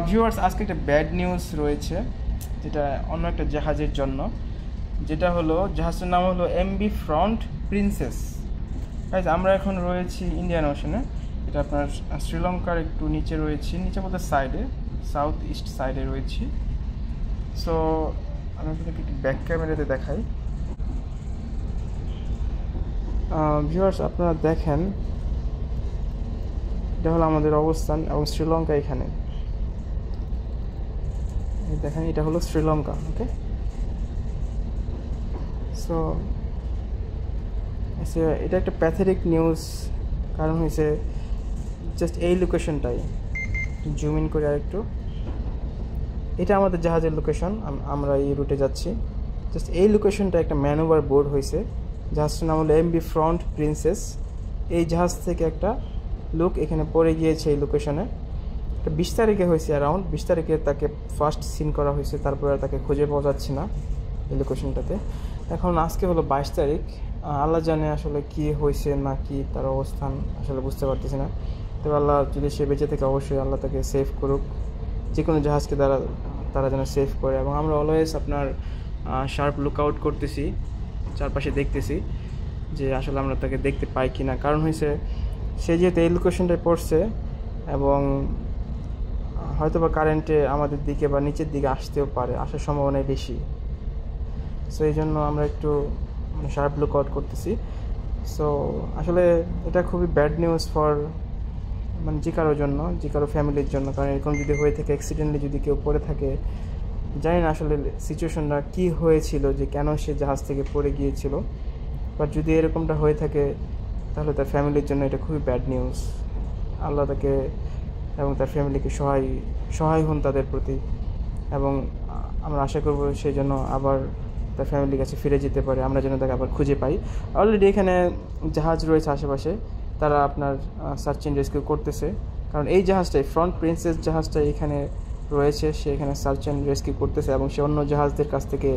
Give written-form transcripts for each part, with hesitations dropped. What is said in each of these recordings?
Viewers, আজকে একটা bad news রয়েছে, যেটা অন্য একটা জাহাজের জন্য, যেটা হলো জাহাজটার নাম হলো এমবি ফ্রন্ট প্রিন্সেস। গাইজ, আমরা এখন রয়েছি ইন্ডিয়ান ওশনে। এটা আপনার শ্রীলঙ্কার একটু নিচে রয়েছি, নিচে বলতে সাইডে, সাউথ ইস্ট সাইডে রয়েছি। সো আমি আপনাকে একটু ব্যাক ক্যামেরাতে দেখাই। ভিউয়ার্স, আপনারা দেখেন, এটা হলো আমাদের অবস্থান এবং শ্রীলঙ্কা এখানে দেখেন, এটা হলো শ্রীলঙ্কা। ওকে, সো এটা একটা প্যাথেটিক নিউজ। কারণ হয়েছে জাস্ট এই লোকেশনটাই, জুম ইন করে আরেকটু, এটা আমাদের জাহাজের লোকেশন, আমরা এই রুটে যাচ্ছি। জাস্ট এই লোকেশনটা একটা ম্যানুভার বোর্ড হয়েছে, জাহাজটার নাম হলো এমবি ফ্রন্ট প্রিন্সেস। এই জাহাজ থেকে একটা লোক এখানে পড়ে গিয়েছে এই লোকেশনে। 20 তারিখে হয়েছে, অ্যারাউন্ড 20 তারিখে তাকে ফার্স্ট সিন করা হয়েছে, তারপরে আর তাকে খুঁজে পাওয়া যাচ্ছে না এই লোকেশনটাতে। এখন আজকে হলো 22 তারিখ, আল্লাহ জানে আসলে কি হয়েছে না কি তার অবস্থান আসলে বুঝতে পারতেছি না। তবে আল্লাহ যদি সে বেঁচে থেকে, অবশ্যই আল্লাহ তাকে সেভ করুক, যে কোনো জাহাজকে তারা যেন সেভ করে। এবং আমরা অলওয়েজ আপনার শার্প লুক আউট করতেছি, চারপাশে দেখতেছি যে আসলে আমরা তাকে দেখতে পাই কি না। কারণ হয়েছে সে যেহেতু এই লোকেশনটায় পড়ছে এবং হয়তো বা কারেন্টে আমাদের দিকে বা নিচের দিকে আসতেও পারে, আসার সম্ভাবনাই বেশি। সো এই জন্য আমরা একটু শার্প লুক আউট করতেছি। সো আসলে এটা খুবই ব্যাড নিউজ ফর যে কারোর জন্য, যে কারো ফ্যামিলির জন্য। কারণ এরকম যদি হয়ে থাকে, অ্যাক্সিডেন্টলি যদি কেউ পড়ে থাকে, জানি না আসলে সিচুয়েশনটা কী হয়েছিল, যে কেন সে জাহাজ থেকে পড়ে গিয়েছিল। বাট যদি এরকমটা হয়ে থাকে, তাহলে তার ফ্যামিলির জন্য এটা খুবই ব্যাড নিউজ। আল্লাহ তাকে এবং তার ফ্যামিলিকে সহায় হন তাদের প্রতি, এবং আমরা আশা করব সেই জন্য আবার তার ফ্যামিলির কাছে ফিরে যেতে পারে, আমরা যেন তাকে আবার খুঁজে পাই। অলরেডি এখানে জাহাজ রয়েছে আশেপাশে, তারা আপনার সার্চ অ্যান্ড রেস্কিউ করতেছে। কারণ এই জাহাজটাই, ফ্রন্ট প্রিন্সেস জাহাজটা এখানে রয়েছে, সে এখানে সার্চ অ্যান্ড রেস্কিউ করতেছে এবং সে অন্য জাহাজদের কাছ থেকে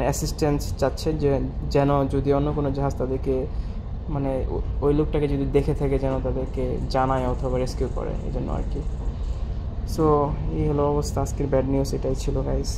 অ্যাসিস্ট্যান্স চাচ্ছে, যে যেন যদি অন্য কোনো জাহাজ তাদেরকে ওই লোকটাকে যদি দেখে থাকে, যেন তাদেরকে জানায় অথবা রেস্কিউ করে, এই জন্য আর কি। সো এই হলো অবস্থা, আজকের ব্যাড নিউজ এটাই ছিল গাইস।